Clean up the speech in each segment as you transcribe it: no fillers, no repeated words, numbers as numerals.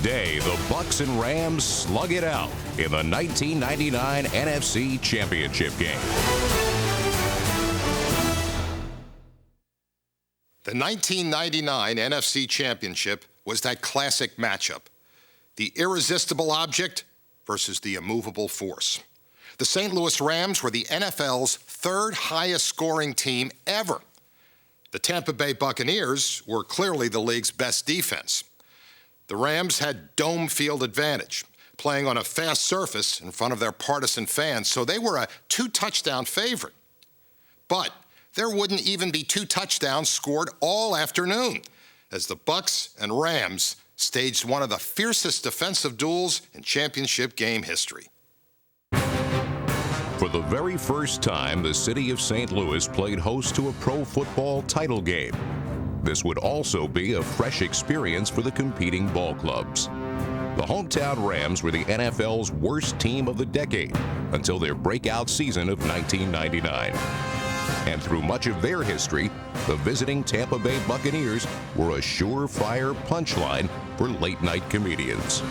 day, the Bucs and Rams slug it out in the 1999 NFC Championship game. The 1999 NFC Championship was that classic matchup. The irresistible object versus the immovable force. The St. Louis Rams were the NFL's third highest scoring team ever. The Tampa Bay Buccaneers were clearly the league's best defense. The Rams had dome field advantage, playing on a fast surface in front of their partisan fans, so they were a 2-touchdown favorite. But there wouldn't even be 2 touchdowns scored all afternoon, as the Bucs and Rams staged one of the fiercest defensive duels in championship game history. For the very first time, the city of St. Louis played host to a pro football title game. This would also be a fresh experience for the competing ball clubs. The hometown Rams were the NFL's worst team of the decade until their breakout season of 1999. And through much of their history, the visiting Tampa Bay Buccaneers were a surefire punchline for late-night comedians.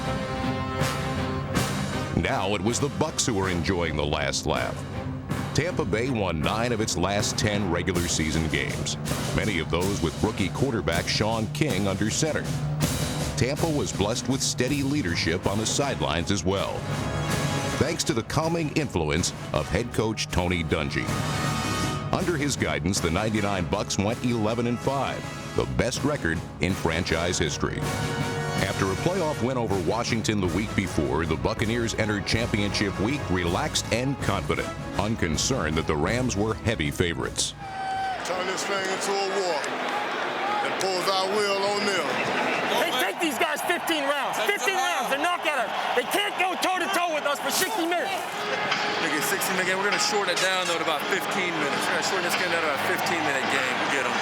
Now it was the Bucs who were enjoying the last laugh. Tampa Bay won 9 of its last 10 regular season games, many of those with rookie quarterback Sean King under center. Tampa was blessed with steady leadership on the sidelines as well, thanks to the calming influence of head coach Tony Dungy. Under his guidance, the 99 Bucs went 11-5, the best record in franchise history. After a playoff win over Washington the week before, the Buccaneers entered championship week relaxed and confident, unconcerned that the Rams were heavy favorites. Turn this thing into a war and pulls our will on them. They take these guys 15 rounds. 15 rounds. They're knocked at us. They can't go toe-to-toe with us for 60 minutes. They get 60-minute game. We're going to shorten it down, though, to about 15 minutes. We're going to shorten this game down to about a 15-minute game. We get them.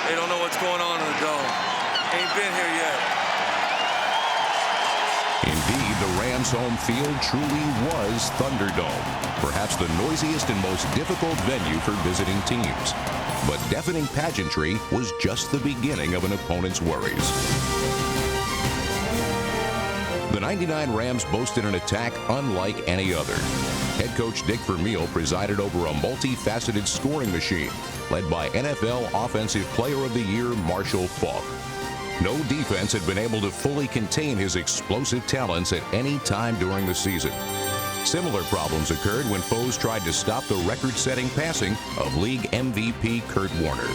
They don't know what's going on in the dome. Ain't been here yet. Indeed, the Rams' home field truly was Thunderdome, perhaps the noisiest and most difficult venue for visiting teams. But deafening pageantry was just the beginning of an opponent's worries. The 99 Rams boasted an attack unlike any other. Head coach Dick Vermeil presided over a multifaceted scoring machine, led by NFL Offensive Player of the Year Marshall Faulk. No defense had been able to fully contain his explosive talents at any time during the season. Similar problems occurred when foes tried to stop the record-setting passing of league MVP Kurt Warner.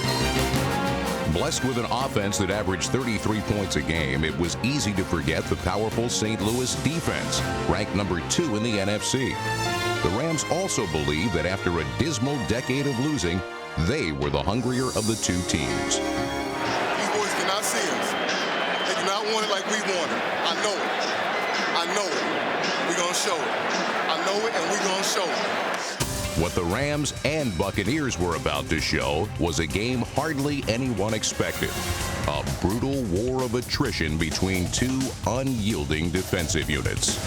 Blessed with an offense that averaged 33 points a game, it was easy to forget the powerful St. Louis defense, ranked number 2 in the NFC. The Rams also believed that after a dismal decade of losing, they were the hungrier of the 2 teams. These boys cannot see us. They do not want it like we want it. I know it. I know it. We're going to show it. I know it, and we're going to show it. What the Rams and Buccaneers were about to show was a game hardly anyone expected. A brutal war of attrition between 2 unyielding defensive units.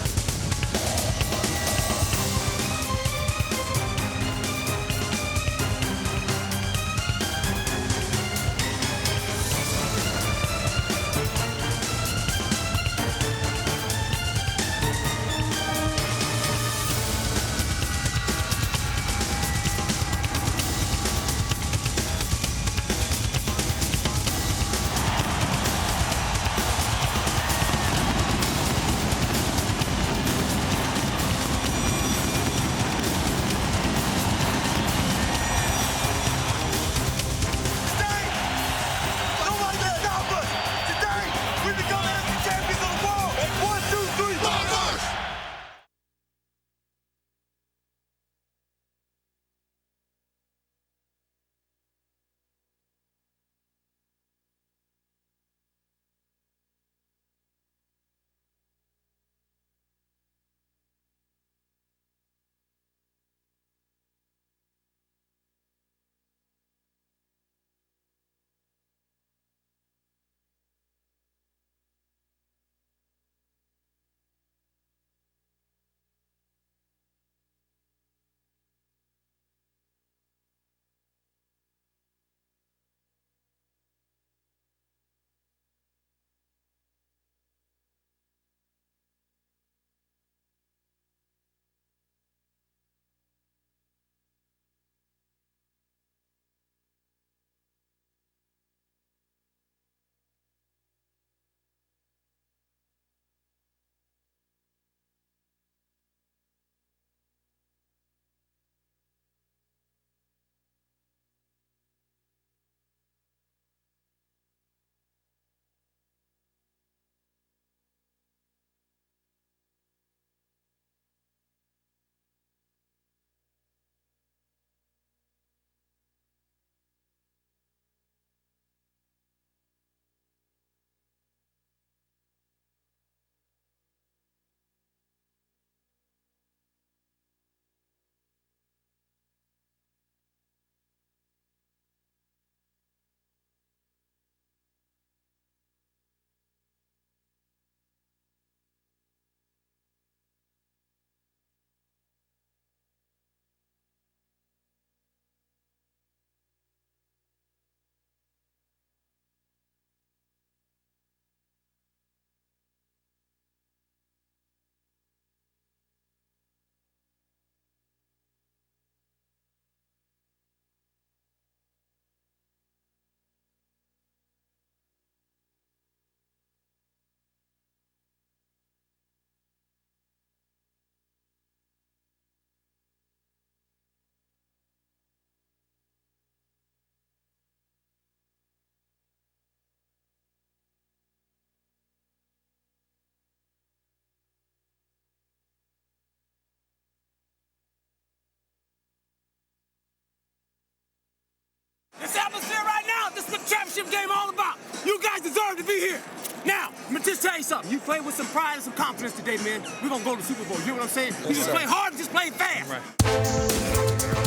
championship game all about. You guys deserve to be here. Now, I'm gonna just tell you something. You played with some pride and some confidence today, man. We're gonna go to the Super Bowl. You know what I'm saying? You just play hard and just play fast.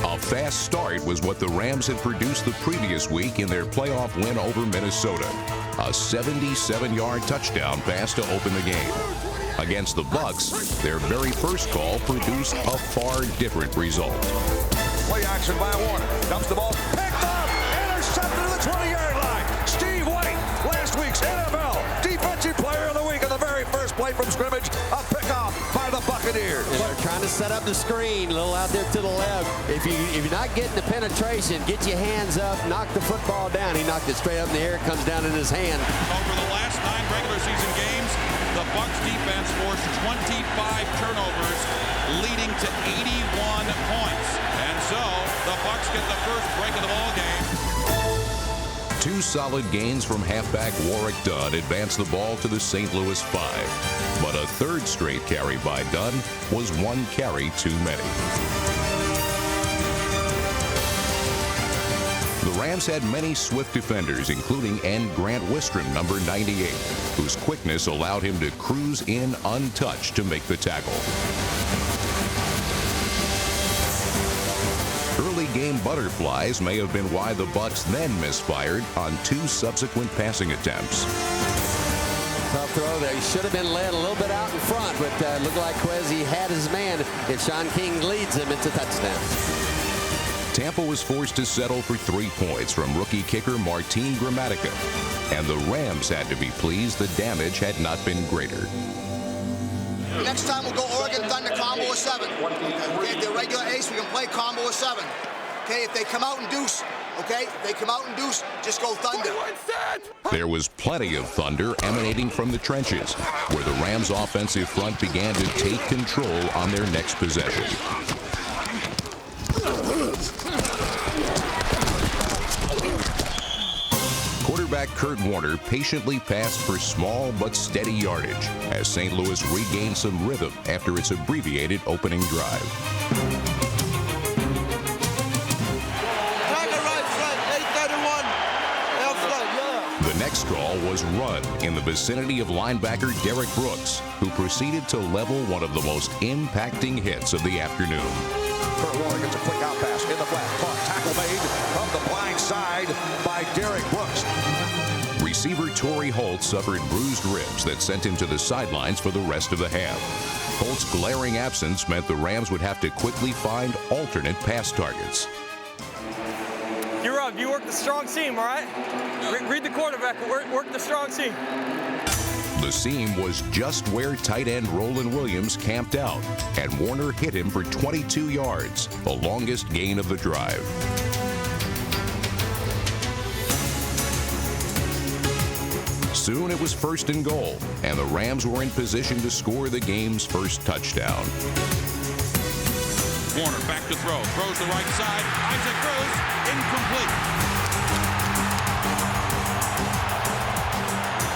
A fast start was what the Rams had produced the previous week in their playoff win over Minnesota. A 77-yard touchdown pass to open the game. Against the Bucs, their very first call produced a far different result. Play action by Warner. Dumps the ball. Picked up. Intercepted to the 20-yard line. Steve White, last week's NFL Defensive Player of the Week on the very first play from scrimmage. A pickoff by the Buccaneers. And they're trying to set up the screen a little out there to the left. If you're not getting the penetration, get your hands up, knock the football down. He knocked it straight up in the air. It comes down in his hand. Over the last 9 regular season games, the Bucs defense forced 25 turnovers, leading to 81 points. And so the Bucs get the first break of the ball game. 2 solid gains from halfback Warwick Dunn advanced the ball to the St. Louis 5. But a third straight carry by Dunn was 1 carry too many. The Rams had many swift defenders, including end Grant Wistrom, number 98, whose quickness allowed him to cruise in untouched to make the tackle. Early game butterflies may have been why the Bucs then misfired on 2 subsequent passing attempts. Tough throw there. He should have been led a little bit out in front, but looked like Kwesi had his man. If Sean King leads him, it's a touchdown. Tampa was forced to settle for 3 points from rookie kicker Martin Gramatica, and the Rams had to be pleased the damage had not been greater. Next time we'll go Oregon Thunder combo of 7. Okay, if they're regular ace, we can play combo of 7. Okay, if they come out and deuce, okay, if they come out and deuce, just go Thunder. There was plenty of thunder emanating from the trenches, where the Rams' offensive front began to take control on their next possession. Quarterback Kurt Warner patiently passed for small but steady yardage as St. Louis regained some rhythm after its abbreviated opening drive. The next call was run in the vicinity of linebacker Derek Brooks, who proceeded to level one of the most impacting hits of the afternoon. Kurt Warner gets a quick out pass in the flat. Caught, tackle made from the blind side by Derek Brooks. Receiver Torrey Holt suffered bruised ribs that sent him to the sidelines for the rest of the half. Holt's glaring absence meant the Rams would have to quickly find alternate pass targets. You're up. You work the strong seam, all right? Read the quarterback. Work the strong seam. The seam was just where tight end Roland Williams camped out, and Warner hit him for 22 yards, the longest gain of the drive. Soon it was 1st and goal, and the Rams were in position to score the game's first touchdown. Warner back to throw. Throws the right side. Isaac throws. Incomplete.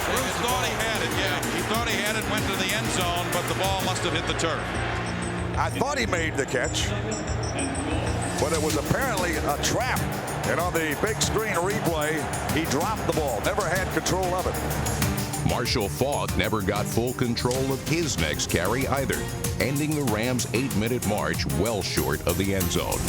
Bruce thought he had it, yeah. He thought he had it, went to the end zone, but the ball must have hit the turf. I thought he made the catch, but it was apparently a trap. And on the big screen replay, he dropped the ball. Never had control of it. Marshall Faulk never got full control of his next carry either, ending the Rams' 8-minute march well short of the end zone.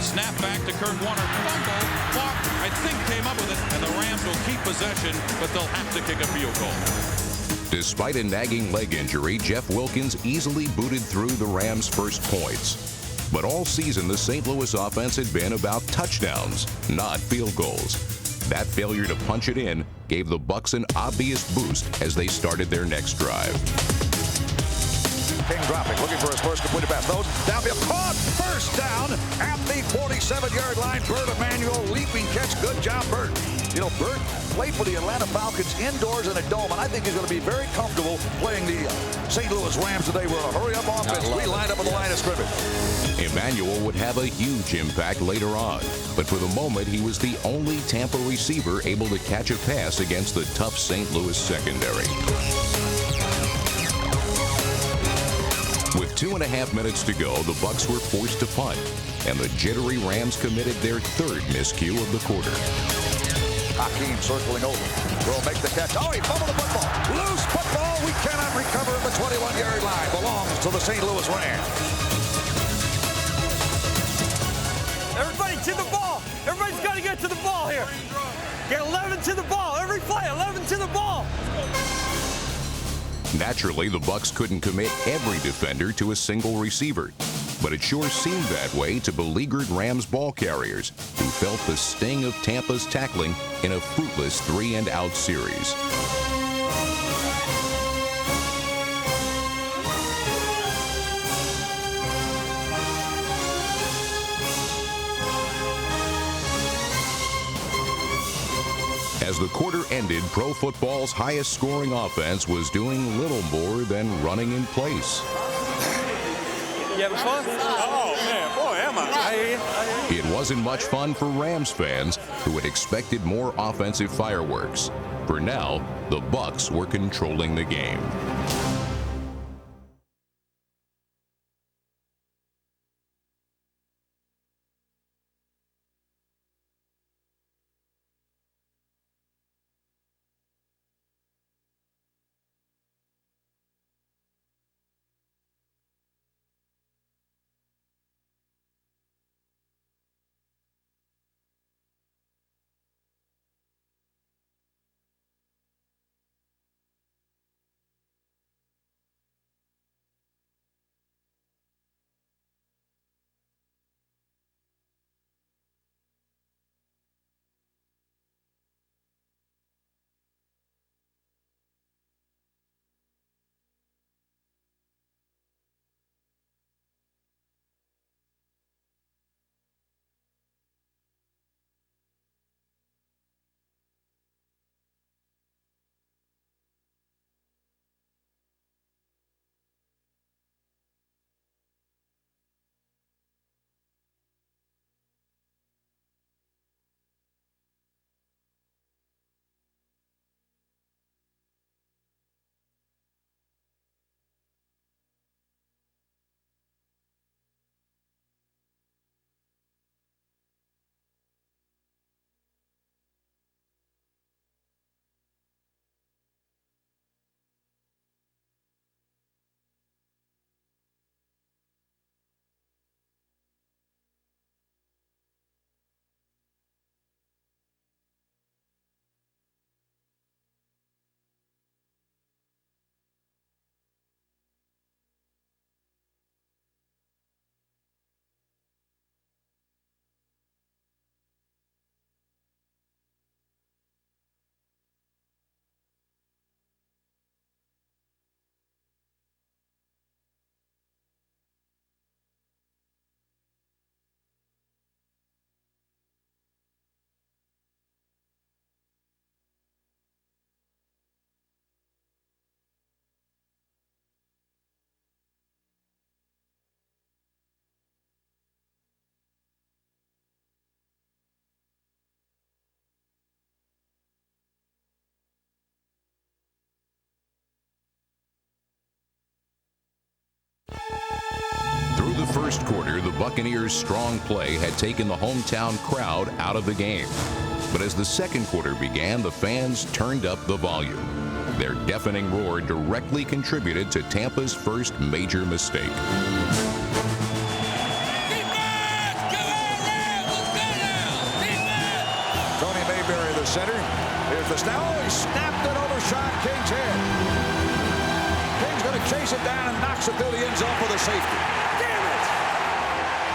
Snap back to Kurt Warner. Fumble. Faulk, I think, came up with it, and the Rams will keep possession, but they'll have to kick a field goal. Despite a nagging leg injury, Jeff Wilkins easily booted through the Rams' first points. But all season, the St. Louis offense had been about touchdowns, not field goals. That failure to punch it in gave the Bucs an obvious boost as they started their next drive. King dropping, looking for his first completed pass. Those downfield, caught, first down at the 47-yard line. Bert Emanuel, leaping catch. Good job, Bert. You know, Bert played for the Atlanta Falcons indoors in a dome, and I think he's going to be very comfortable playing the St. Louis Rams today. We're on a hurry-up offense. We line up on the line of scrimmage. Emanuel would have a huge impact later on, but for the moment, he was the only Tampa receiver able to catch a pass against the tough St. Louis secondary. With 2.5 minutes to go, the Bucs were forced to punt, and the jittery Rams committed their 3rd miscue of the quarter. Hakeem circling over. Will make the catch. Oh, he fumbled the football. Loose football. We cannot recover at the 21-yard line. Belongs to the St. Louis Rams. Everybody to the ball. Everybody's got to get to the ball here. Get 11 to the ball. Every play, 11 to the ball. Naturally, the Bucs couldn't commit every defender to a single receiver, but it sure seemed that way to beleaguered Rams ball carriers who felt the sting of Tampa's tackling in a fruitless 3-and-out series. As the quarter ended, pro football's highest-scoring offense was doing little more than running in place. You having fun? Oh, man. Boy, am I. I hear you. It wasn't much fun for Rams fans who had expected more offensive fireworks. For now, the Bucs were controlling the game. Through the first quarter, the Buccaneers' strong play had taken the hometown crowd out of the game. But as the second quarter began, the fans turned up the volume. Their deafening roar directly contributed to Tampa's first major mistake. Tony Mayberry, the center. Here's the snap. Oh, he snapped it over Sean King's head. King's going to chase it down and knocks it through the end zone for the safety. Damn it!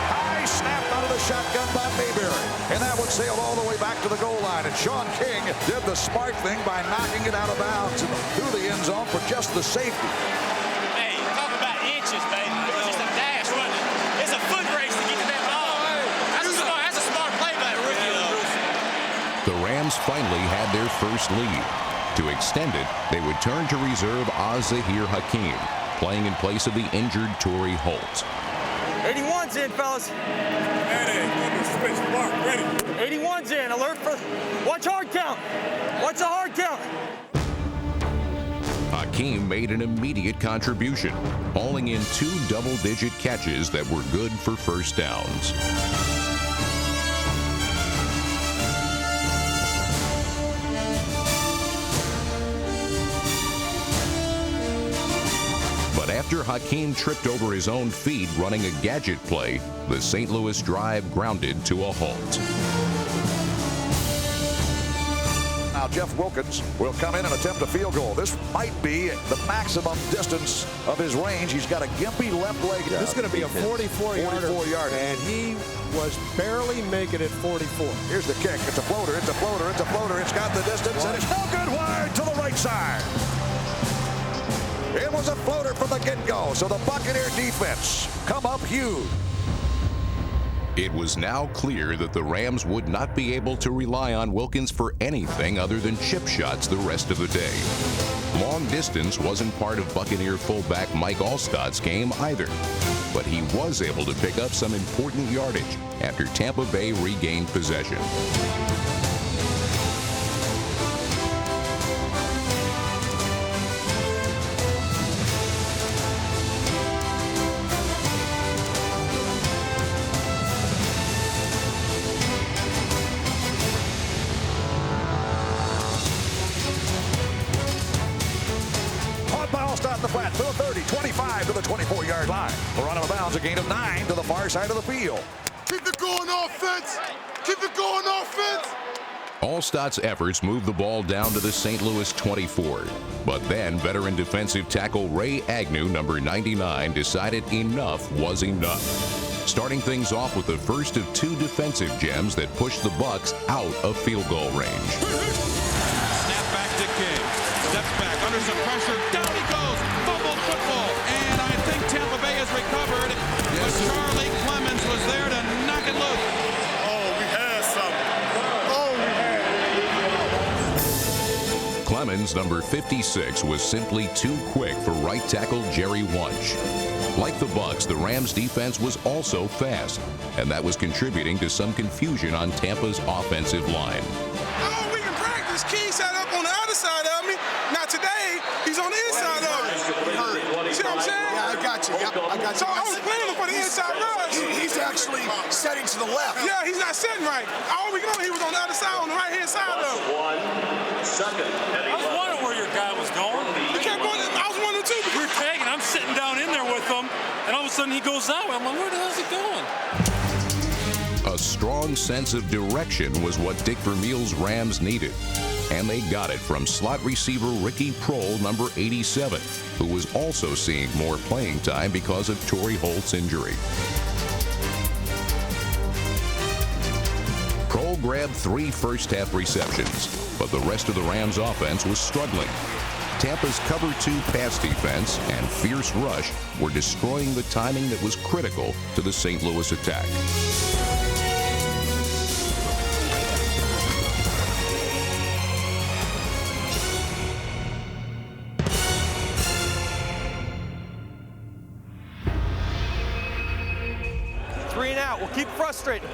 High snap out of the shotgun by Mayberry. And that one sailed all the way back to the goal line. And Sean King did the smart thing by knocking it out of bounds and through the end zone for just the safety. Hey, talk about inches, baby. It was just a dash, wasn't it? It's a foot race to get to that ball. That's a smart play by the rookie, though. The Rams finally had their first lead. To extend it, they would turn to reserve Zahir Hakeem, playing in place of the injured Torrey Holt. 81's in, fellas. Ready. 81's in. Alert for... Watch hard count. Watch the hard count. Hakeem made an immediate contribution, hauling in 2 double-digit catches that were good for first downs. After Hakeem tripped over his own feet running a gadget play, the St. Louis drive grounded to a halt. Now Jeff Wilkins will come in and attempt a field goal. This might be the maximum distance of his range. He's got a gimpy left leg. This is going to be a 44-yarder. 44-yarder. And he was barely making it 44. Here's the kick. It's a floater. It's a floater. It's a floater. It's got the distance, and it's no good. Wide to the right side. It was a floater from the get-go, so the Buccaneer defense come up huge. It was now clear that the Rams would not be able to rely on Wilkins for anything other than chip shots the rest of the day. Long distance wasn't part of Buccaneer fullback Mike Alstott's game either, but he was able to pick up some important yardage after Tampa Bay regained possession. At the flat to the 30, 25 to the 24-yard line. We're out of bounds, a gain of 9 to the far side of the field. Keep it going, offense. Keep it going, offense. Alstott's efforts moved the ball down to the St. Louis 24. But then veteran defensive tackle Ray Agnew, number 99, decided enough was enough, starting things off with the first of 2 defensive gems that pushed the Bucs out of field goal range. Snap back to King. Steps back under some pressure. Down he goes. Fumbled football. And I think Tampa Bay has recovered. But Charlie Clemens was there to knock it loose. Oh, we had something. Oh, we had. Clemens, number 56, was simply too quick for right tackle Jerry Wunsch. Like the Bucs, the Rams defense was also fast, and that was contributing to some confusion on Tampa's offensive line. Oh, we can practice. King sat up on the other side of me. Not today. He's on the inside of me. You see what I'm saying? Yeah, I got you. Yep, I got you. So I was planning for the inside rush. He's actually setting to the left. Yeah, he's not sitting right. All we know, he was on the other side, on the right-hand side of him. I was wondering where your guy was going. He kept going. I was wondering too. We were tagging. I'm sitting down in there with him, and all of a sudden he goes that way. I'm like, where the hell is he going? A strong sense of direction was what Dick Vermeil's Rams needed, and they got it from slot receiver Ricky Prohl, number 87, who was also seeing more playing time because of Torrey Holt's injury. Prohl grabbed 3 first-half receptions, but the rest of the Rams' offense was struggling. Tampa's cover 2 pass defense and fierce rush were destroying the timing that was critical to the St. Louis attack. We'll keep frustrating.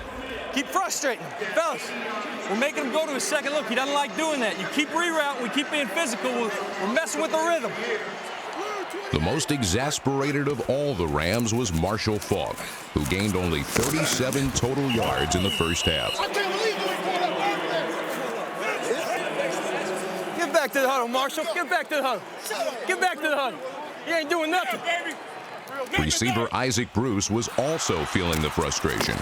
Keep frustrating. Fellas, we're making him go to his second look. He doesn't like doing that. You keep rerouting, we keep being physical, we're messing with the rhythm. The most exasperated of all the Rams was Marshall Faulk, who gained only 37 total yards in the first half. Get back to the huddle, Marshall. Get back to the huddle. Get back to the huddle. You ain't doing nothing. Receiver Isaac Bruce was also feeling the frustration.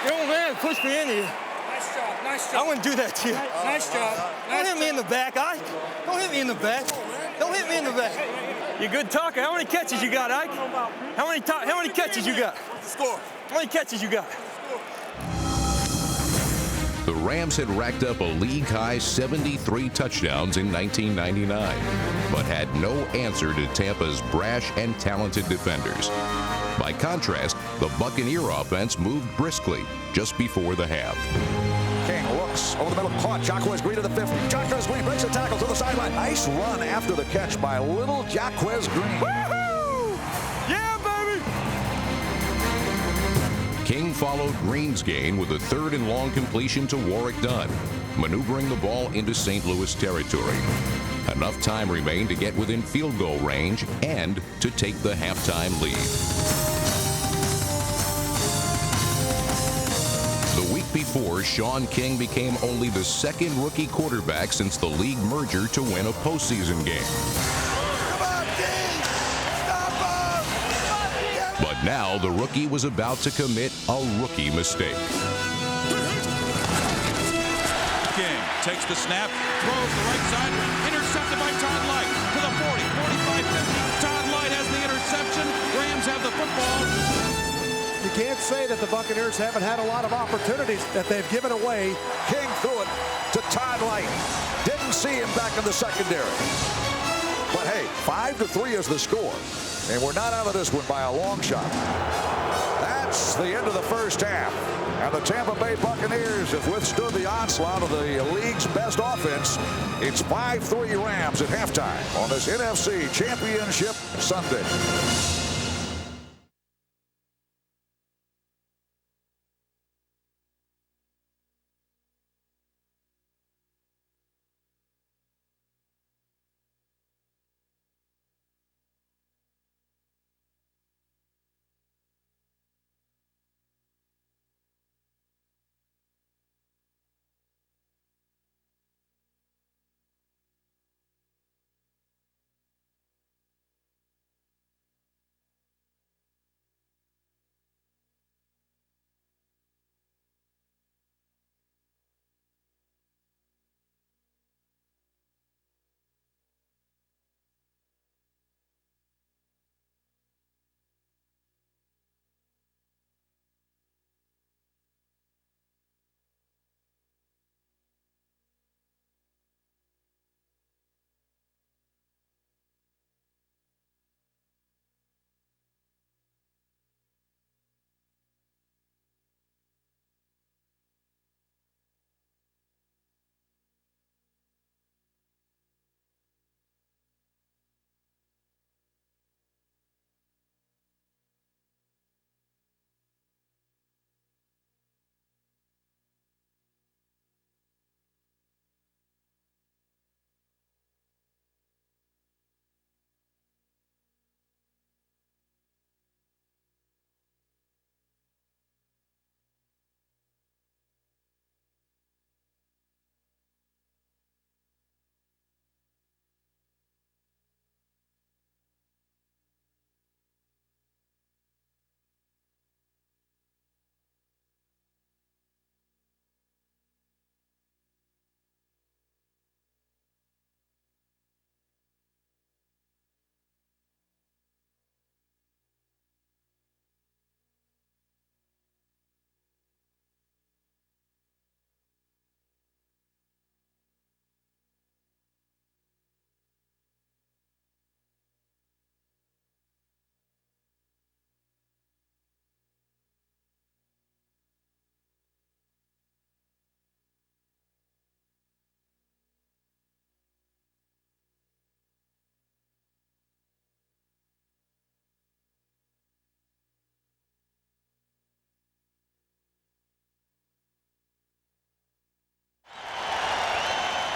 Your old man pushed me into you. Nice job. Nice job. I wouldn't do that to you. Nice job. Don't hit me in the back, Ike. Don't hit me in the back. Don't hit me in the back. You good talker. How many catches you got, Ike? How many catches you got? Score. How many catches you got? The Rams had racked up a league-high 73 touchdowns in 1999, but had no answer to Tampa's brash and talented defenders. By contrast, the Buccaneer offense moved briskly just before the half. King looks over the middle, caught. Jacquez Green to the 50. Jacquez Green breaks a tackle to the sideline. Nice run after the catch by little Jacquez Green. Woohoo! Yeah, baby! King followed Green's gain with a 3rd and long completion to Warrick Dunn, maneuvering the ball into St. Louis territory. Enough time remained to get within field goal range and to take the halftime lead. The week before, Sean King became only the 2nd rookie quarterback since the league merger to win a postseason game. Come on, King! Now the rookie was about to commit a rookie mistake. King takes the snap, throws the right side, intercepted by Todd Light to the 40, 45, 50. Todd Light has the interception. Rams have the football. You can't say that the Buccaneers haven't had a lot of opportunities that they've given away. King threw it to Todd Light. Didn't see him back in the secondary. But hey, 5-3 is the score. And we're not out of this one by a long shot. That's the end of the first half. And the Tampa Bay Buccaneers have withstood the onslaught of the league's best offense. It's 5-3 Rams at halftime on this NFC Championship Sunday.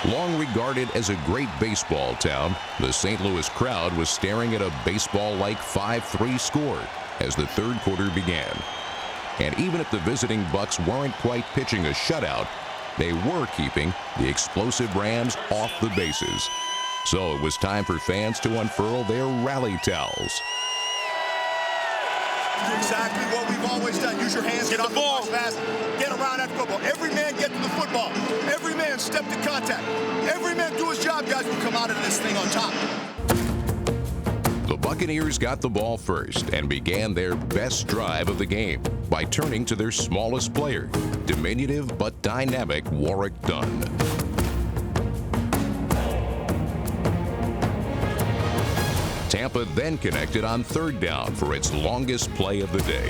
Long regarded as a great baseball town, the St. Louis crowd was staring at a baseball-like 5-3 score as the third quarter began. And even if the visiting Bucs weren't quite pitching a shutout, they were keeping the explosive Rams off the bases. So it was time for fans to unfurl their rally towels. Exactly what we've always done. Use your hands, get on the ball fast, get around that football. Every man get to the football. Every man step to contact. Every man do his job, guys. We'll come out of this thing on top. The Buccaneers got the ball first and began their best drive of the game by turning to their smallest player, diminutive but dynamic Warrick Dunn. Tampa then connected on third down for its longest play of the day.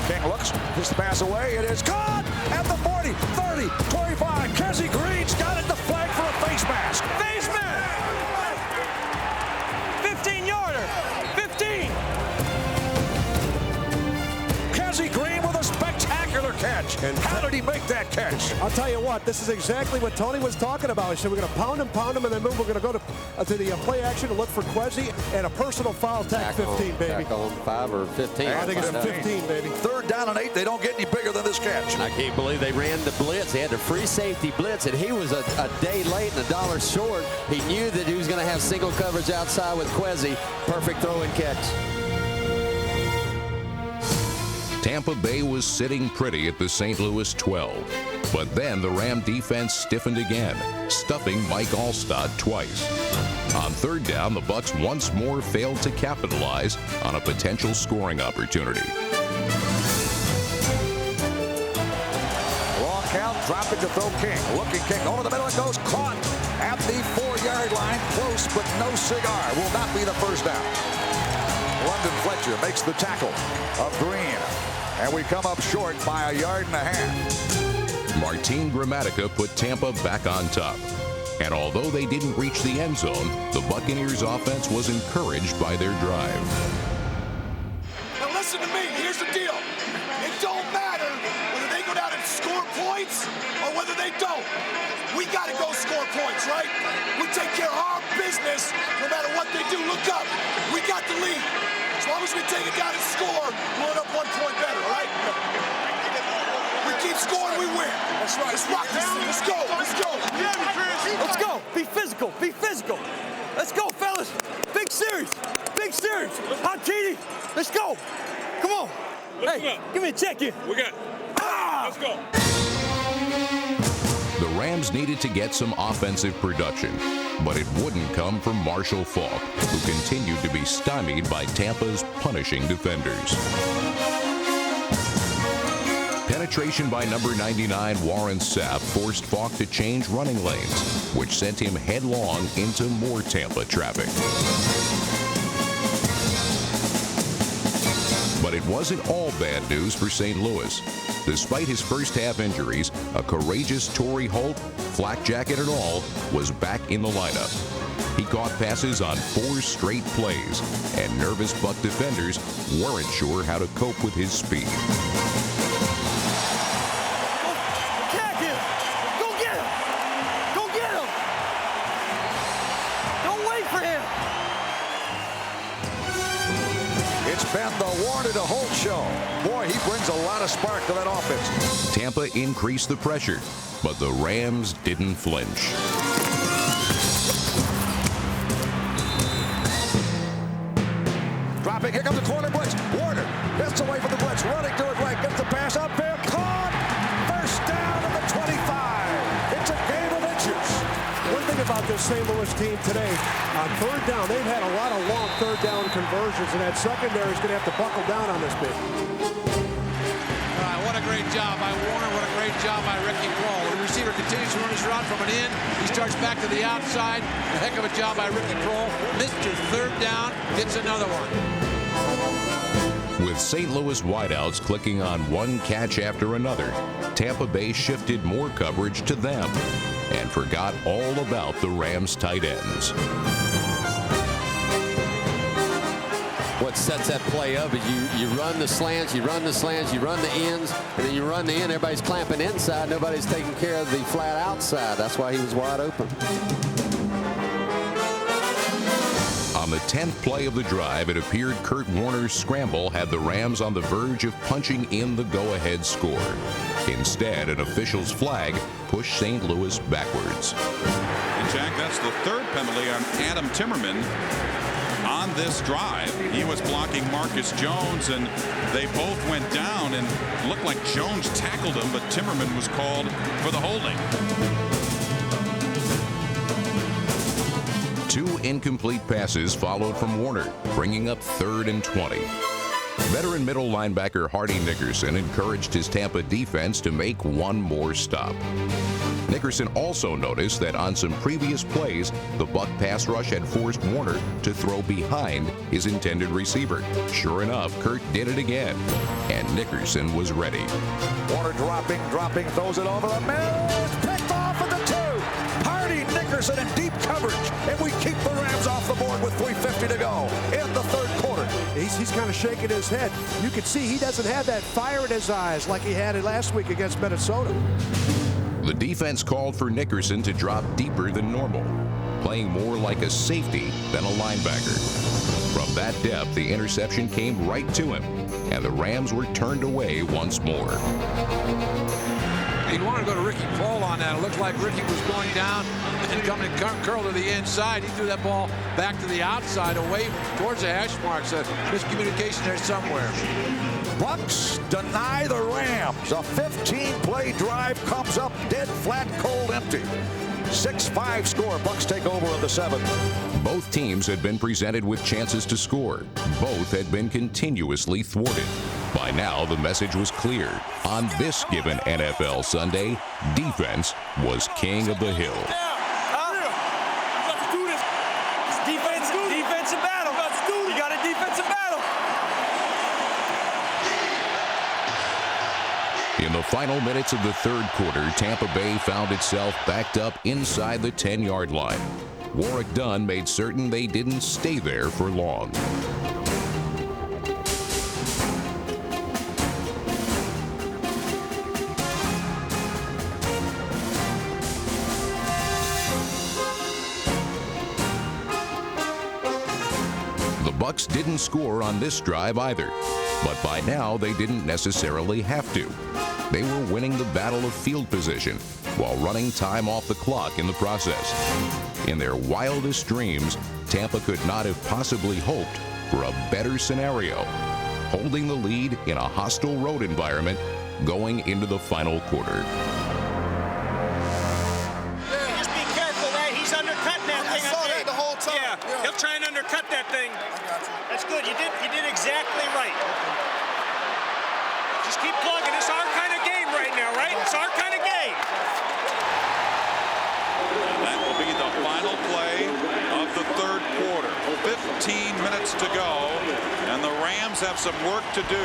King looks, his pass away, it is caught at the 40, 30, 25. Kessie Green's got it, the flag for a face mask. Face mask! 15-yarder! 15! Kessie Green with a spectacular catch. And how did he make that catch? I'll tell you what, this is exactly what Tony was talking about. He said we're going to pound him, and then we're going to go to the play action and look for Kwesi and a personal foul tag 15, baby. Tack on 5 or 15. I think it's 15, baby. Third down and 8, they don't get any bigger than this catch. I can't believe they ran the blitz. They had the free safety blitz, and he was a day late and $1 short. He knew that he was going to have single coverage outside with Kwesi. Perfect throw and catch. Tampa Bay was sitting pretty at the St. Louis 12. But then the Ram defense stiffened again, stuffing Mike Alstott twice. On third down, the Bucs once more failed to capitalize on a potential scoring opportunity. Long count, dropping to throw King. Looking King over the middle, it goes caught at the 4-yard line. Close, but no cigar. Will not be the first down. London Fletcher makes the tackle of Green. And we come up short by 1.5 yards. Martin Gramatica put Tampa back on top. And although they didn't reach the end zone, the Buccaneers offense was encouraged by their drive. Now listen to me, here's the deal. It don't matter whether they go down and score points or whether they don't. We gotta go score points, right? We take care of our business no matter what they do. Look up, we got the lead. As long as we take it down and score, we'll end up 1 point better, all right? We keep scoring, we win. That's right. Let's rock this thing. Let's go. Let's go. Let's go. Be physical. Be physical. Let's go, fellas. Big series. Big series. On TD. Let's go. Come on. Hey, give me a check here. We got. Let's go. The Rams needed to get some offensive production, but it wouldn't come from Marshall Faulk, who continued to be stymied by Tampa's punishing defenders. Penetration by number 99 Warren Sapp forced Faulk to change running lanes, which sent him headlong into more Tampa traffic. But it wasn't all bad news for St. Louis. Despite his first half injuries, a courageous Torrey Holt, flak jacket and all, was back in the lineup. He caught passes on 4 straight plays, and nervous Buck defenders weren't sure how to cope with his speed. Attack him. Go get him. Go get him. Don't wait for him. It's been the Warner to Holt show. Boy, he brings a lot of spark to that offense. Tampa increased the pressure, but the Rams didn't flinch. Dropping, here comes the corner blitz. Warner gets away from the blitz, running to his right, gets the pass up there, caught. First down at the 25. It's a game of inches. One thing about this St. Louis team today, on third down, they've had a lot of long third down conversions, and that secondary is going to have to buckle down on this bit. What a great job by Warner. What a great job by Ricky Kroll. The receiver continues to run his route from an in. He starts back to the outside. A heck of a job by Ricky Kroll. Missed his third down. Gets another one. With St. Louis wideouts clicking on one catch after another, Tampa Bay shifted more coverage to them and forgot all about the Rams' tight ends. What sets that play up is you run the slants, you run the slants, you run the ends, and then you run the end. Everybody's clamping inside. Nobody's taking care of the flat outside. That's why he was wide open. On the 10th play of the drive, it appeared Kurt Warner's scramble had the Rams on the verge of punching in the go-ahead score. Instead, an official's flag pushed St. Louis backwards. And Jack, that's the third penalty on Adam Timmerman on this drive. He was blocking Marcus Jones, and they both went down, and looked like Jones tackled him, but Timmerman was called for the holding. 2 incomplete passes followed from Warner, bringing up 3rd and 20. Veteran middle linebacker Hardy Nickerson encouraged his Tampa defense to make one more stop. Nickerson also noticed that on some previous plays, the Buck pass rush had forced Warner to throw behind his intended receiver. Sure enough, Kurt did it again, and Nickerson was ready. Warner dropping, throws it over the middle. It's picked off at the 2. Hardy Nickerson in deep coverage, and we keep the Rams off the board with 3:50 to go in the third quarter. He's kind of shaking his head. You can see he doesn't have that fire in his eyes like he had it last week against Minnesota. The defense called for Nickerson to drop deeper than normal, playing more like a safety than a linebacker. From that depth, the interception came right to him, and the Rams were turned away once more. He wanted to go to Ricky Kroll on that. It looked like Ricky was going down and coming curl to the inside. He threw that ball back to the outside, away towards the hash marks. Miscommunication there somewhere. Bucs deny the Rams. A 15-play drive comes up dead flat, cold, empty. 6-5 score. Bucs take over in the 7th. Both teams had been presented with chances to score. Both had been continuously thwarted. By now, the message was clear. On this given NFL Sunday, defense was king of the hill. Defensive battle. You got a defensive battle. In the final minutes of the third quarter, Tampa Bay found itself backed up inside the 10-yard line. Warrick Dunn made certain they didn't stay there for long. The Bucs didn't score on this drive either, but by now they didn't necessarily have to. They were winning the battle of field position while running time off the clock in the process. In their wildest dreams, Tampa could not have possibly hoped for a better scenario, holding the lead in a hostile road environment going into the final quarter. Just be careful there. He's undercutting that thing. I saw that the whole time. Yeah, he'll try and undercut that thing. That's good. You did exactly right. Just keep plugging. It's our kind of game right now, right? It's our kind of game. And that will be the final play of the third quarter. 15 minutes to go, and the Rams have some work to do.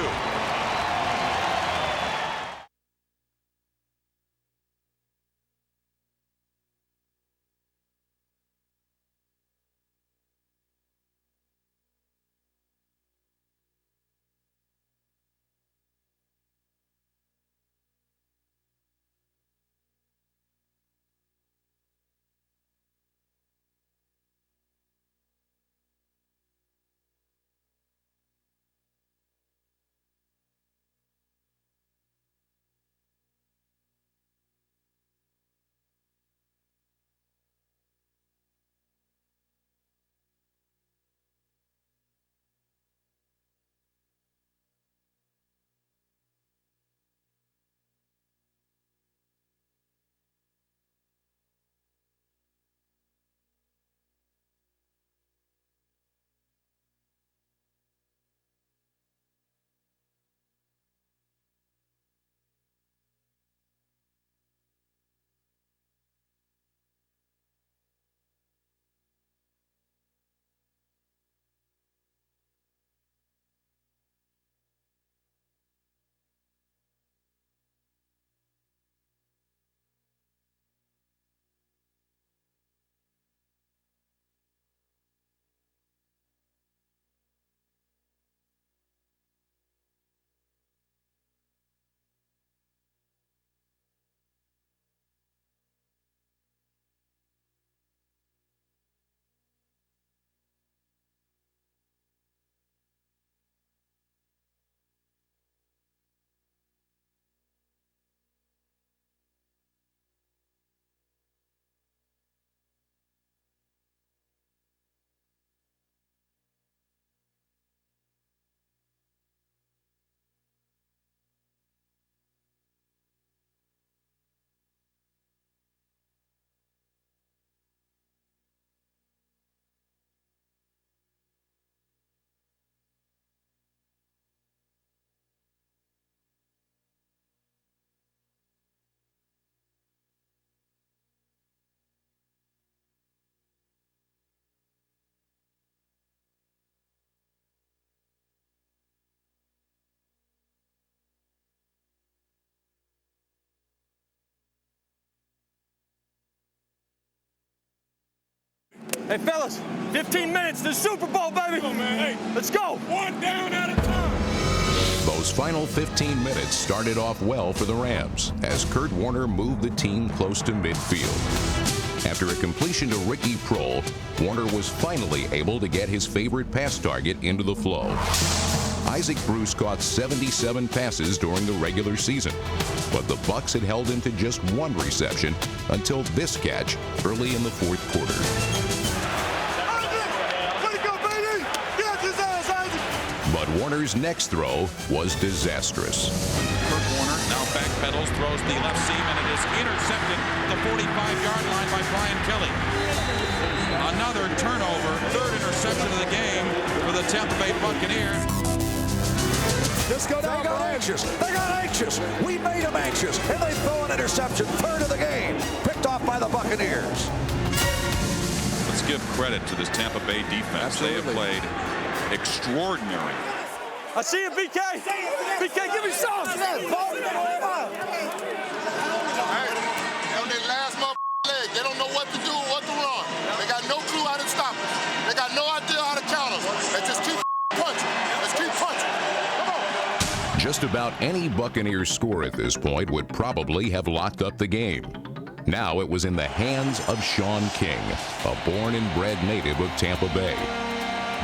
Hey, fellas, 15 minutes to the Super Bowl, baby. Come on, man. Hey, let's go. One down at a time. Those final 15 minutes started off well for the Rams as Kurt Warner moved the team close to midfield. After a completion to Ricky Prohl, Warner was finally able to get his favorite pass target into the flow. Isaac Bruce caught 77 passes during the regular season, but the Bucs had held him to just one reception until this catch early in the fourth quarter. But Warner's next throw was disastrous. Kurt Warner now backpedals, throws the left seam, and it is intercepted at the 45-yard line by Brian Kelly. Another turnover, third interception of the game for the Tampa Bay Buccaneers. Just go down. They got anxious. They got anxious. We made them anxious, and they throw an interception. Third of the game, picked off by the Buccaneers. Let's give credit to this Tampa Bay defense. Absolutely. They have played extraordinary. I see you, BK. BK, give me some. Hey, on their last leg, they don't know what to do or what to run. They got no clue how to stop us. They got no idea how to count us. They just keep punching. Let's keep punching. Just about any Buccaneers score at this point would probably have locked up the game. Now it was in the hands of Sean King, a born and bred native of Tampa Bay.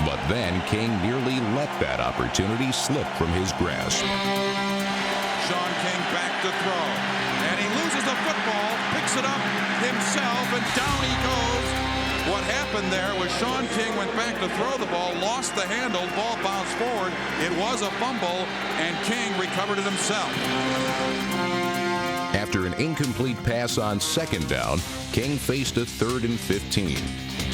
But then King nearly let that opportunity slip from his grasp. Sean King back to throw, and he loses the football, picks it up himself, and down he goes. What happened there was Sean King went back to throw the ball, lost the handle, ball bounced forward. It was a fumble, and King recovered it himself. After an incomplete pass on second down, King faced a 3rd and 15.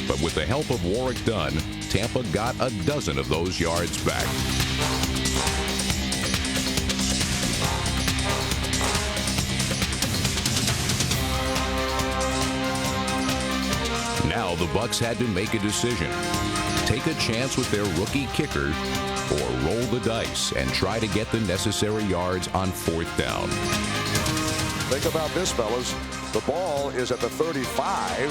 But with the help of Warrick Dunn, Tampa got a dozen of those yards back. Now the Bucs had to make a decision. Take a chance with their rookie kicker or roll the dice and try to get the necessary yards on 4th down. Think about this, fellas. The ball is at the 35.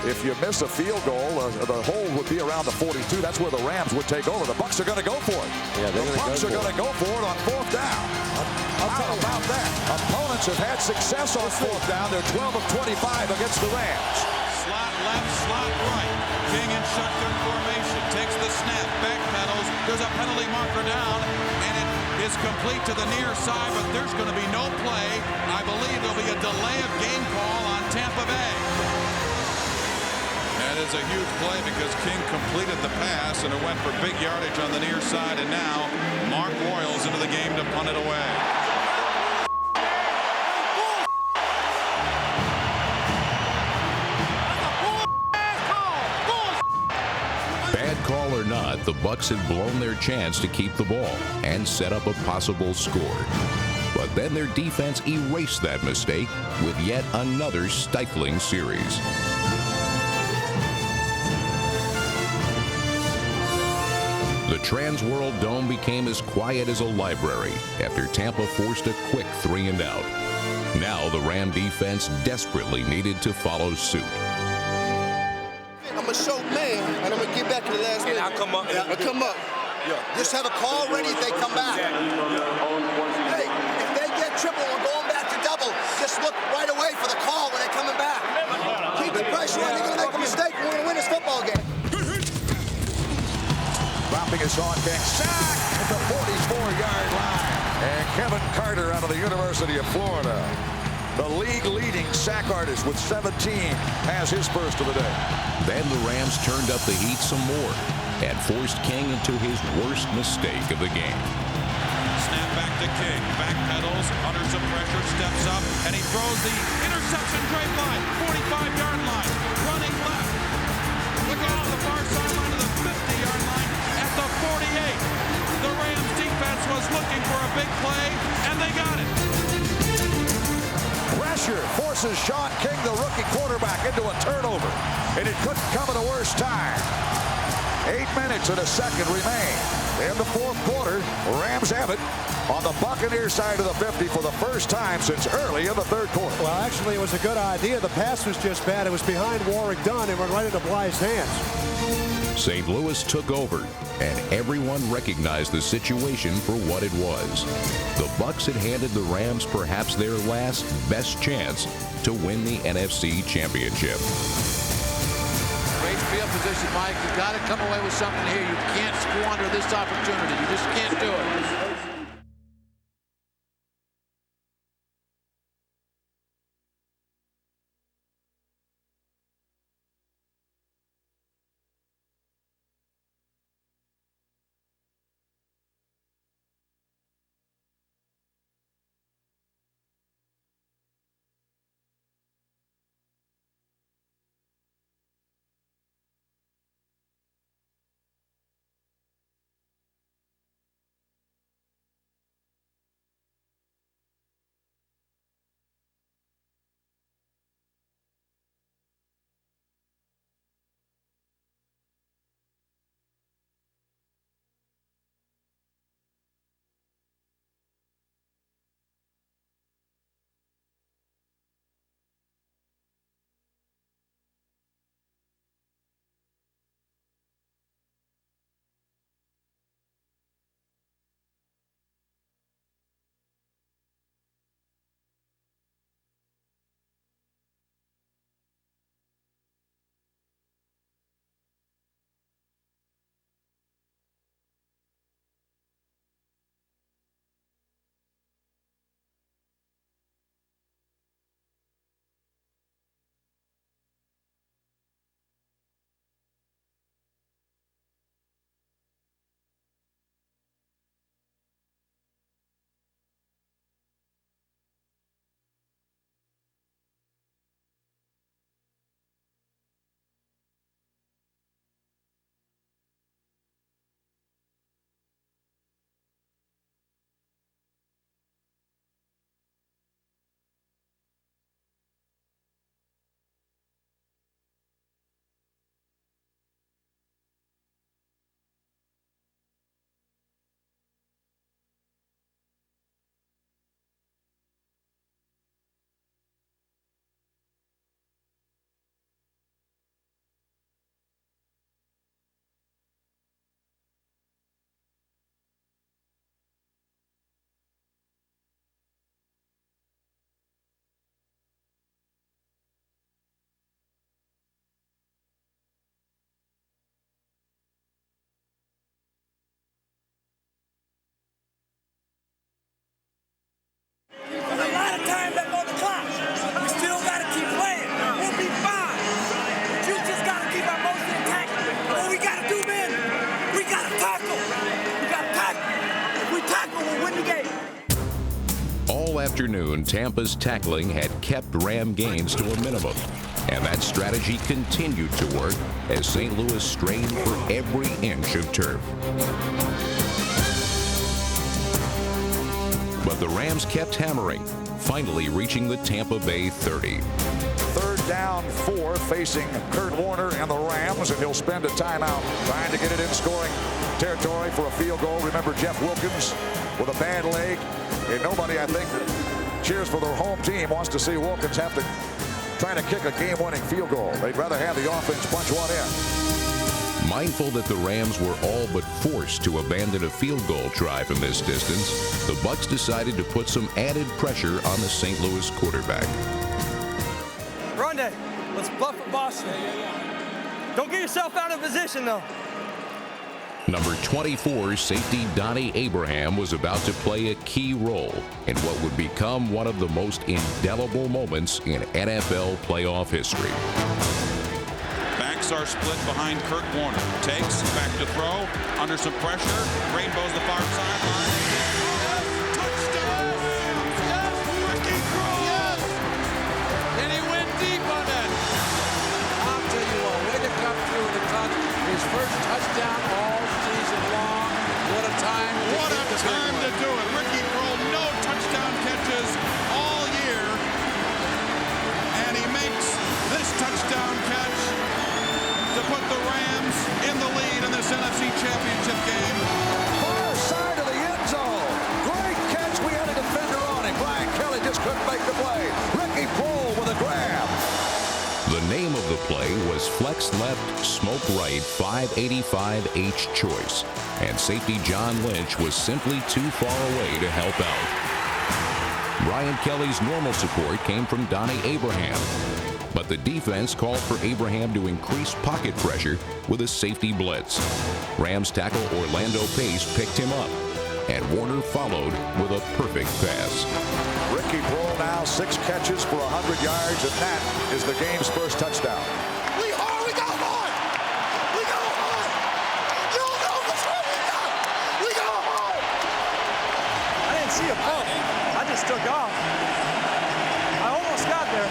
If you miss a field goal, the hole would be around the 42. That's where the Rams would take over. The Bucs are going to go for it. Yeah, the Bucs are going to go for it on 4th down. How about that? Opponents have had success on 4th down. They're 12 of 25 against the Rams. Slot left, slot right. King in shotgun formation, takes the snap, backpedals. There's a penalty marker down, and it is complete to the near side, but there's going to be no play. I believe there'll be a delay of game call on Tampa Bay. That is a huge play because King completed the pass, and it went for big yardage on the near side, and now Mark Royals into the game to punt it away. Bad call or not, the Bucs had blown their chance to keep the ball and set up a possible score. But then their defense erased that mistake with yet another stifling series. The Trans-World Dome became as quiet as a library after Tampa forced a quick 3-and-out. Now the Ram defense desperately needed to follow suit. I'm a show man, and I'm gonna get back to the last minute. I'll come up. I'll come up. Just have a call ready if they come back. Hey, if they get triple or going back to double, just look right away for the call when they're coming back. Keep the pressure on. They're gonna make a mistake. We're gonna win this football game. Dropping is Sean King. Sack at the 44-yard line. And Kevin Carter out of the University of Florida, the league-leading sack artist with 17, has his first of the day. Then the Rams turned up the heat some more and forced King into his worst mistake of the game. Snap back to King, backpedals, under some pressure, steps up, and he throws the interception drape line, 45-yard line, running left. Look out to the far sideline of the 50-yard line at the 48. The Rams defense was looking for a big play, and they got it. Pressure forces Sean King, the rookie quarterback, into a turnover, and it couldn't come at a worse time. 8 minutes and a second remain. In the 4th quarter, Rams have it on the Buccaneers side of the 50 for the first time since early in the 3rd quarter. Well, actually, it was a good idea. The pass was just bad. It was behind Warrick Dunn and went right into Bly's hands. St. Louis took over, and everyone recognized the situation for what it was. The Bucs had handed the Rams perhaps their last best chance to win the NFC Championship. Great field position, Mike. You've got to come away with something here. You can't squander this opportunity. You just can't do it. All afternoon, Tampa's tackling had kept Ram gains to a minimum, and that strategy continued to work as St. Louis strained for every inch of turf. But the Rams kept hammering, finally reaching the Tampa Bay 30. Third down 4 facing Kurt Warner and the Rams, and he'll spend a timeout trying to get it in scoring territory for a field goal. Remember Jeff Wilkins with a bad leg. And nobody, I think, that cheers for their home team wants to see Wilkins have to try to kick a game-winning field goal. They'd rather have the offense punch one in. Mindful that the Rams were all but forced to abandon a field goal try from this distance, the Bucs decided to put some added pressure on the St. Louis quarterback. Rondé, let's bluff for Boston. Don't get yourself out of position, though. Number 24 safety Donnie Abraham was about to play a key role in what would become one of the most indelible moments in NFL playoff history. Backs are split behind Kurt Warner. Takes, back to throw, under some pressure. Rainbows the far sideline. Touchdown! Yes! Ricky Crow! Yes! Can he win deep on that? I'll tell you what, way to come through the touch. His first touchdown all season long. What a time. What a time to do it. Ricky Crow, no touchdown catches all year. And he makes this touchdown catch to put the Rams in the lead in this NFC Championship game. Far side of the end zone. Great catch. We had a defender on him. Brian Kelly just couldn't make the play. Ricky Prohl with a grab. The name of the play was flex left, smoke right, 585 H choice, and safety John Lynch was simply too far away to help out. Brian Kelly's normal support came from Donnie Abraham, but the defense called for Abraham to increase pocket pressure with a safety blitz. Rams tackle Orlando Pace picked him up, and Warner followed with a perfect pass. Ricky Prohl now 6 catches for 100 yards, and that is the game's first touchdown. We got hard! We got hard! You don't know what's what we got! We got hard! I didn't see a bump. I just took off. I almost got there.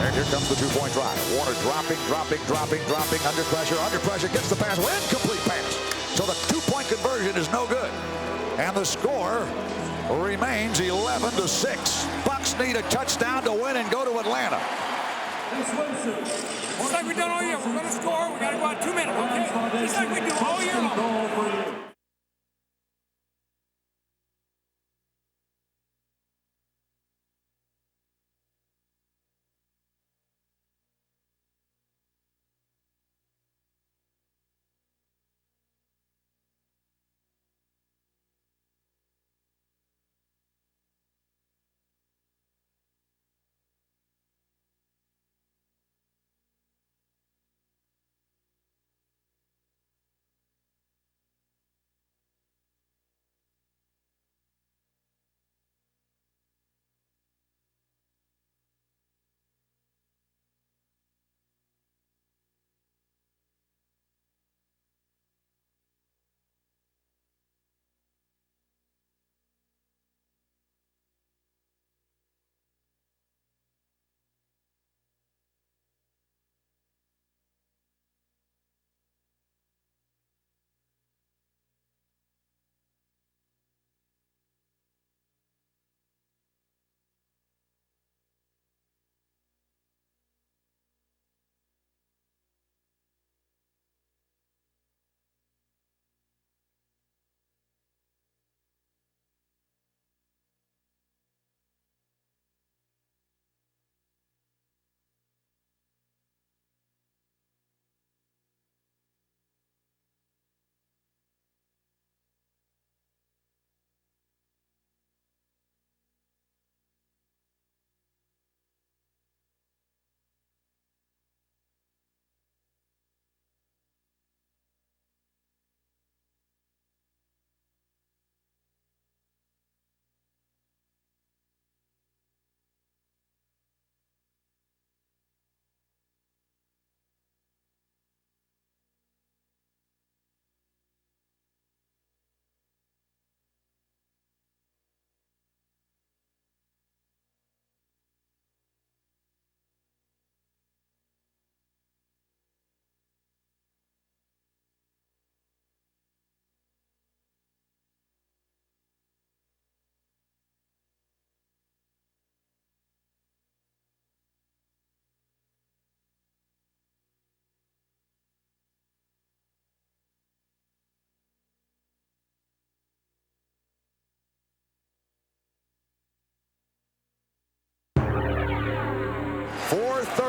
And here comes the 2-point try. Warner dropping, under pressure, gets the pass, incomplete pass. So the 2-point conversion is no good. And the score remains 11-6. Bucs need a touchdown to win and go to Atlanta. Just like we've done all year. We're going to score. We got to go out 2 minutes, okay? Just like we do all year long.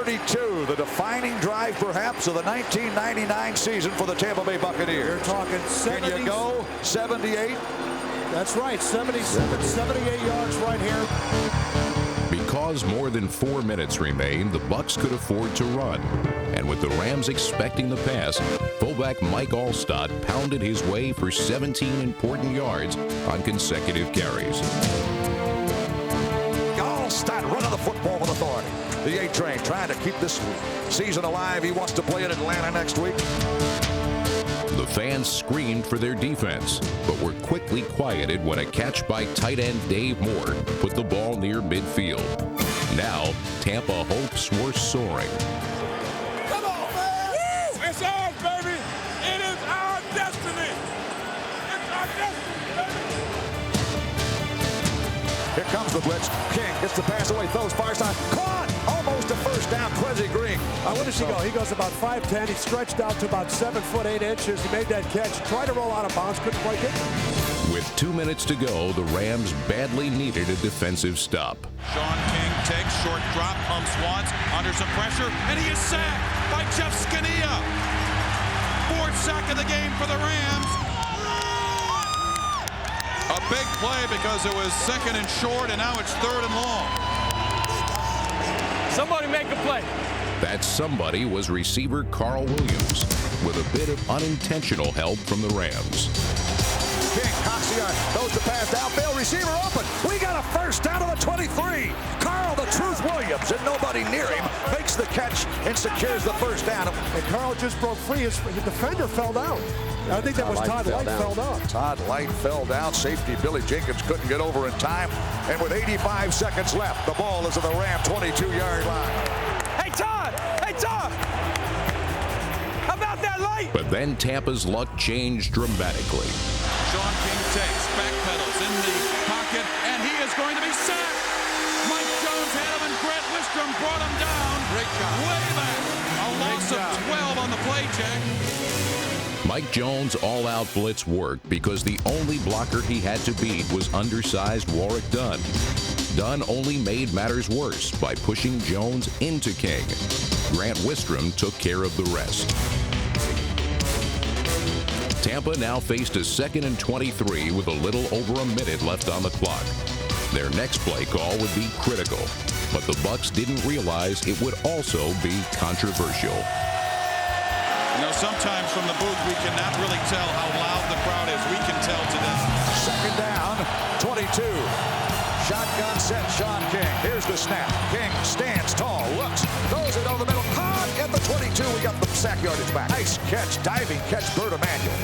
32, the defining drive perhaps of the 1999 season for the Tampa Bay Buccaneers. You're talking 70. Can you go 78? That's right, 77, 78 yards right here. Because more than 4 minutes remained, the Bucs could afford to run. And with the Rams expecting the pass, fullback Mike Alstott pounded his way for 17 important yards on consecutive carries. Alstott running the football with authority. The A-Train trying to keep this season alive. He wants to play in Atlanta next week. The fans screamed for their defense, but were quickly quieted when a catch by tight end Dave Moore put the ball near midfield. Now, Tampa hopes were soaring. Come on, man! Woo! It's ours, baby! It is our destiny! It's our destiny, baby! Here comes the blitz. King gets the pass away, throws far side. Caught! Almost a first down. Quezzy Green. What does he go? He goes about 5'10". He stretched out to about 7 foot 8 inches. He made that catch. Tried to roll out of bounds. Couldn't quite get it. With 2 minutes to go, the Rams badly needed a defensive stop. Sean King takes short drop, pumps once, under some pressure, and he is sacked by Jeff Scania. 4th sack of the game for the Rams. A big play because it was 2nd and short, and now it's 3rd and long. Somebody make a play. That somebody was receiver Carl Williams, with a bit of unintentional help from the Rams. King cocks the arm, throws the pass downfield, receiver open. We got a first down to the 23. Carl the Truth Williams, and nobody near him, makes the catch and secures the first down. And Carl just broke free. His defender fell down. I think that was Todd Light fell down. Todd Light fell down. Safety Billy Jenkins couldn't get over in time. And with 85 seconds left, the ball is at the Ram 22-yard line. Hey, Todd! Hey, Todd! How about that light? But then Tampa's luck changed dramatically. Sean King takes, backpedals in the pocket, and he is going to be sacked. Mike Jones had him, and Grant Wistrom brought him down. Great job. Way back. A loss of 12 on the play check. Mike Jones' all-out blitz worked because the only blocker he had to beat was undersized Warwick Dunn. Dunn only made matters worse by pushing Jones into King. Grant Wistrom took care of the rest. Tampa now faced a 2nd and 23 with a little over a minute left on the clock. Their next play call would be critical, but the Bucs didn't realize it would also be controversial. You know, sometimes from the booth we cannot really tell how loud the crowd is. We can tell today. 2nd down, 22. Shotgun set, Sean King. Here's the snap. King stands tall, looks, throws it over the middle. Caught at the 22. We got the sack yardage back. Nice catch, diving catch, Bert Emanuel.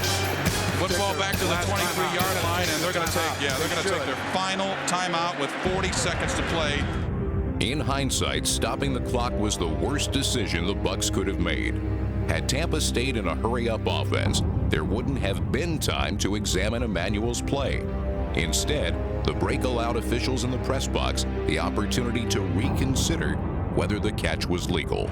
Football back to the 23-yard line, and they're going to take their final timeout with 40 seconds to play. In hindsight, stopping the clock was the worst decision the Bucs could have made. Had Tampa stayed in a hurry-up offense, there wouldn't have been time to examine Emanuel's play. Instead, the break allowed officials in the press box the opportunity to reconsider whether the catch was legal.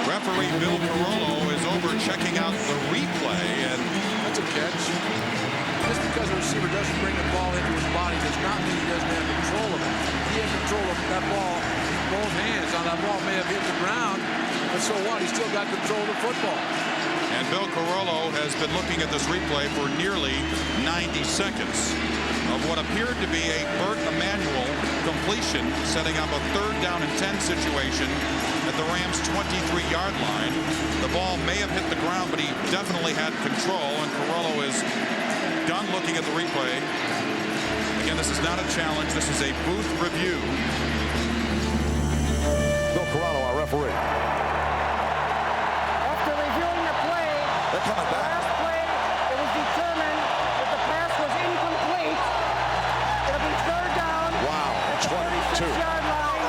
Referee Bill Carollo is over checking out the replay, and That's a catch. Just because a receiver doesn't bring the ball into his body does not mean he doesn't have control of it. He has control of that ball in both hands. Now, that ball may have hit the ground, but so what? He's still got control of the football. And Bill Carollo has been looking at this replay for nearly 90 seconds of what appeared to be a Bert Emanuel completion, setting up a 3rd down and 10 situation at the Rams' 23-yard line. The ball may have hit the ground, but he definitely had control, and Carollo is done looking at the replay. Again, this is not a challenge. This is a booth review. Bill Carollo, our referee. After reviewing the play, They're coming back. last play, it was determined that the pass was incomplete. It'll be 3rd down. Wow, 22. 36-yard line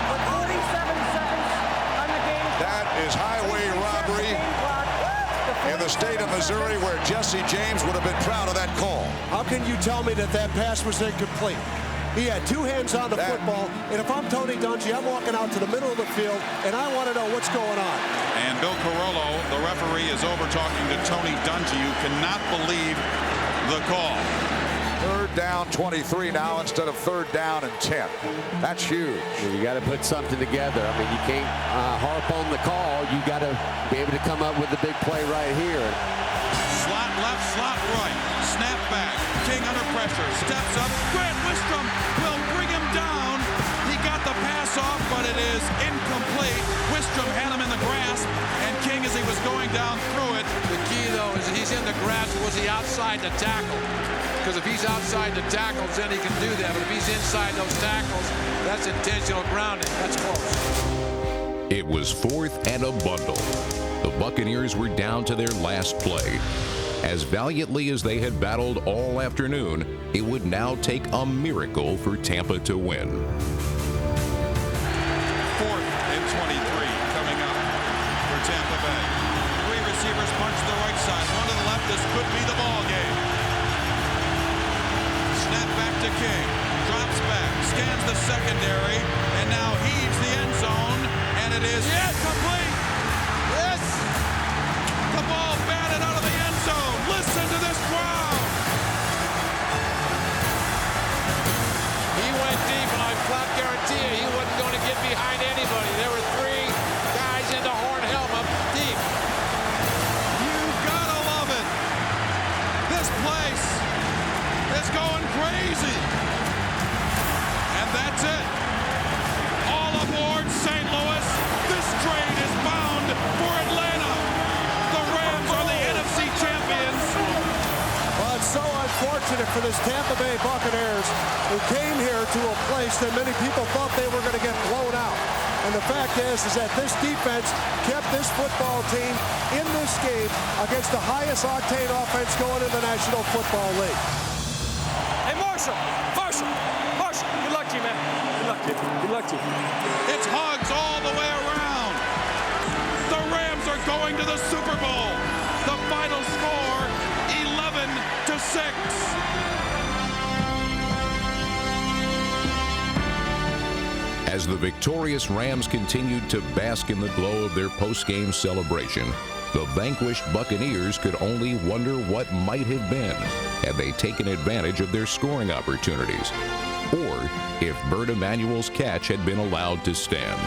with 47 seconds on the game. That is highway robbery in the state of Missouri, where Jesse James would have been proud of that call. How can you tell me that that pass was incomplete? He had 2 hands on the football, and if I'm Tony Dungy, I'm walking out to the middle of the field, and I want to know what's going on. And Bill Carollo, the referee, is over talking to Tony Dungy, who cannot believe the call. Third down 23 now instead of third down and 10. That's huge. You got to put something together. I mean, you can't harp on the call. You got to be able to come up with the big play right here. Slot left, slot right. Snap back. King under pressure. Steps up. Grant Wistrom will bring him down. He got the pass off, but it is incomplete. Wistrom had him in the grasp, and King, as he was going down, threw it. The key, though, is that he's in the grasp. Was he outside the tackle? Because if he's outside the tackles, then he can do that. But if he's inside those tackles, that's intentional grounding. That's close. It was 4th and a bundle. The Buccaneers were down to their last play. As valiantly as they had battled all afternoon, it would now take a miracle for Tampa to win. 4th and 23 coming up for Tampa Bay. 3 receivers punch to the right side. 1 to the left. This could be the ball game. Snap back to King. Drops back. Scans the secondary. And now heaves the end zone. And it is complete. Yes. The ball batted out of the end zone. Listen to this crowd. He went deep, and I flat guarantee you he wasn't going to get behind anybody. There were 3 guys in the horn helmet deep. You gotta love it. This place is going crazy. And that's it. All aboard St. Louis. This train is bound for Atlanta. The Rams are the NFC champions. Well, it's so unfortunate for this Tampa Bay Buccaneers who came here to a place that many people thought they were going to get blown out. And the fact is that this defense kept this football team in this game against the highest octane offense going in the National Football League. Hey, Marshall, good luck to you, man. Good luck to you. Good luck to you. It's hugs all the way around. The Rams are going to the Super Bowl. The final score, 11-6. As the victorious Rams continued to bask in the glow of their post-game celebration, the vanquished Buccaneers could only wonder what might have been had they taken advantage of their scoring opportunities, or if Bert Emanuel's catch had been allowed to stand.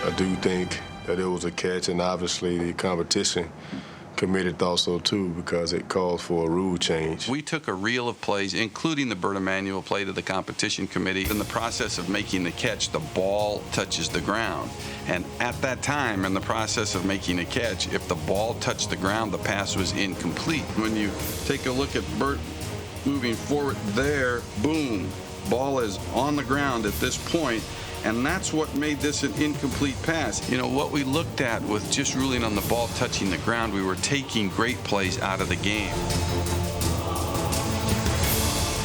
I do think that it was a catch, and obviously the competition committee thought so too, because it called for a rule change. We took a reel of plays, including the Bert Emanuel play, to the competition committee. In the process of making the catch, the ball touches the ground. And at that time, in the process of making a catch, if the ball touched the ground, the pass was incomplete. When you take a look at Bert moving forward there, boom, ball is on the ground at this point. And that's what made this an incomplete pass. You know, what we looked at with just ruling on the ball touching the ground, we were taking great plays out of the game.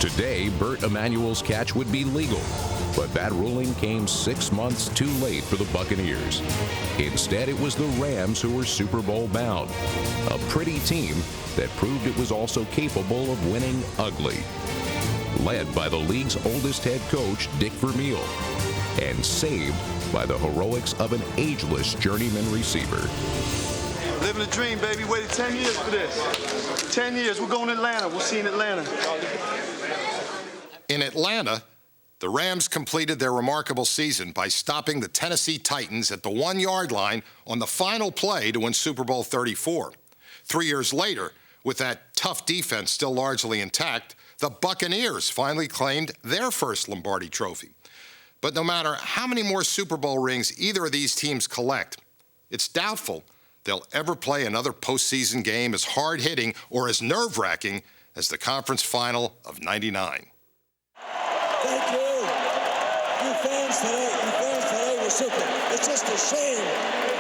Today, Bert Emanuel's catch would be legal, but that ruling came 6 months too late for the Buccaneers. Instead, it was the Rams who were Super Bowl bound, a pretty team that proved it was also capable of winning ugly. Led by the league's oldest head coach, Dick Vermeil, and saved by the heroics of an ageless journeyman receiver. Living the dream, baby. Waited 10 years for this. 10 years. We're going to Atlanta. We'll see you in Atlanta. In Atlanta, the Rams completed their remarkable season by stopping the Tennessee Titans at the 1-yard line on the final play to win Super Bowl 34. 3 years later, with that tough defense still largely intact, the Buccaneers finally claimed their first Lombardi trophy. But no matter how many more Super Bowl rings either of these teams collect, it's doubtful they'll ever play another postseason game as hard-hitting or as nerve-wracking as the conference final of '99. Thank you. You fans today were super. It's just a shame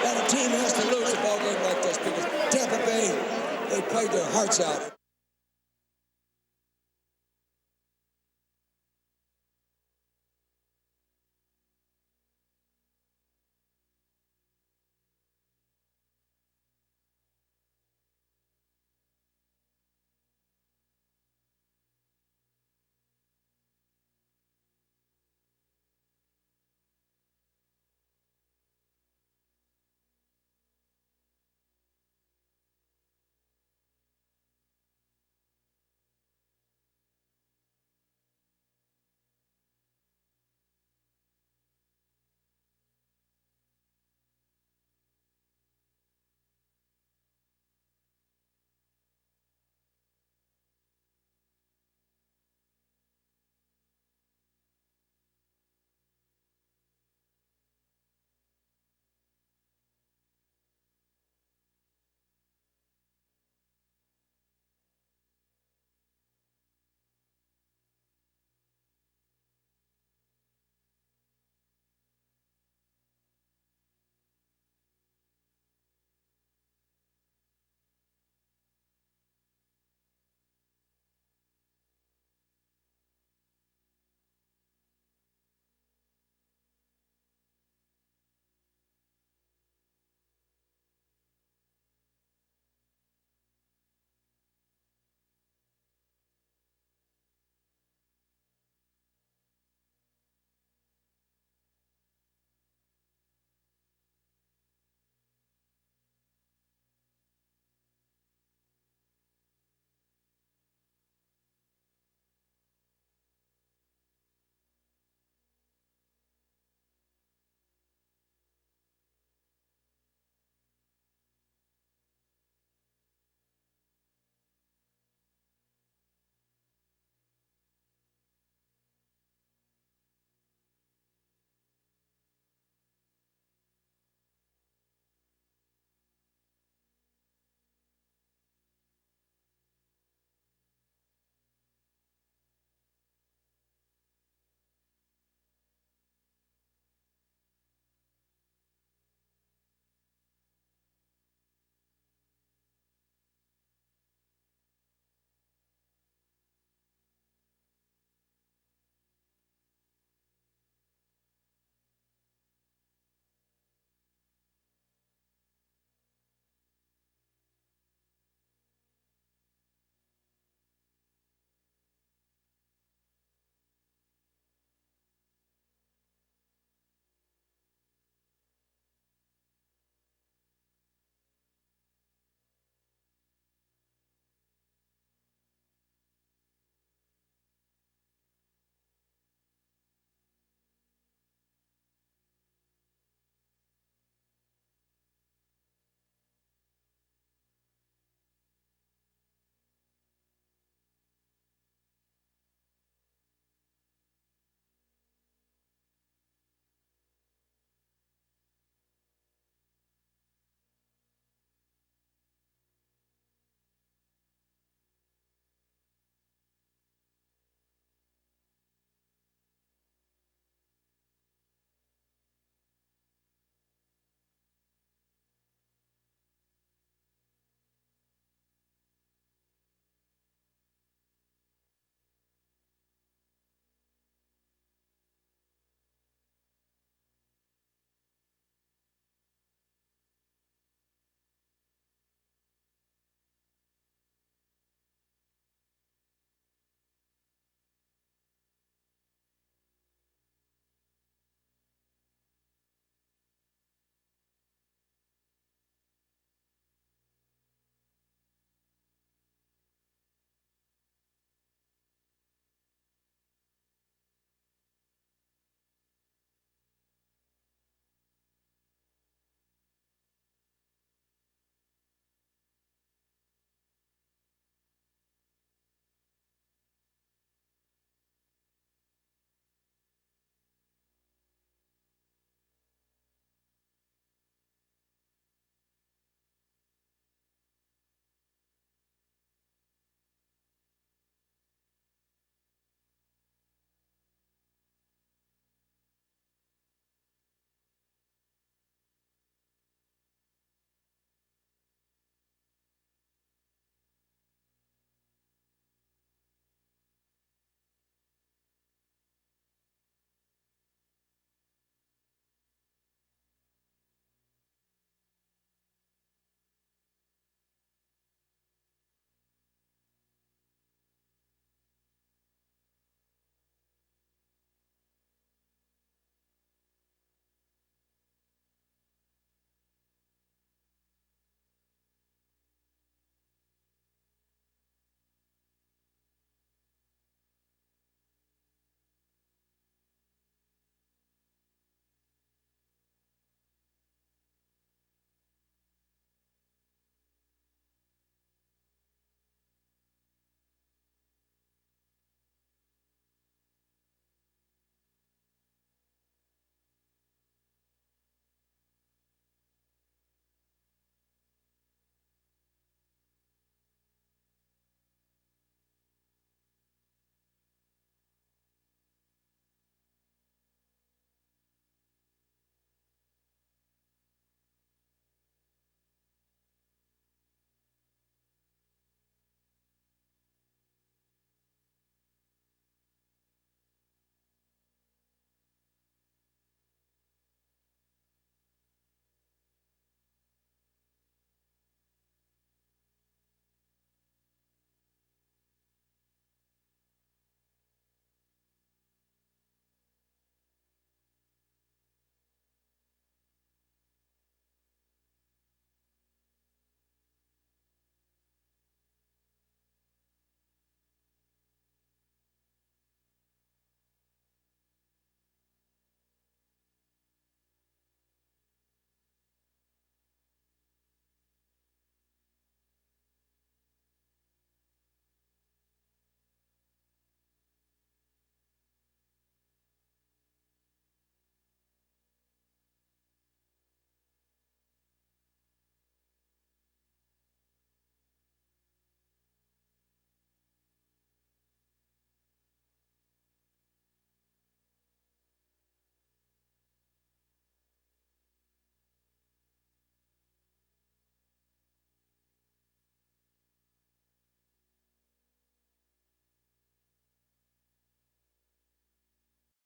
that a team has to lose a ball game like this, because Tampa Bay, they played their hearts out.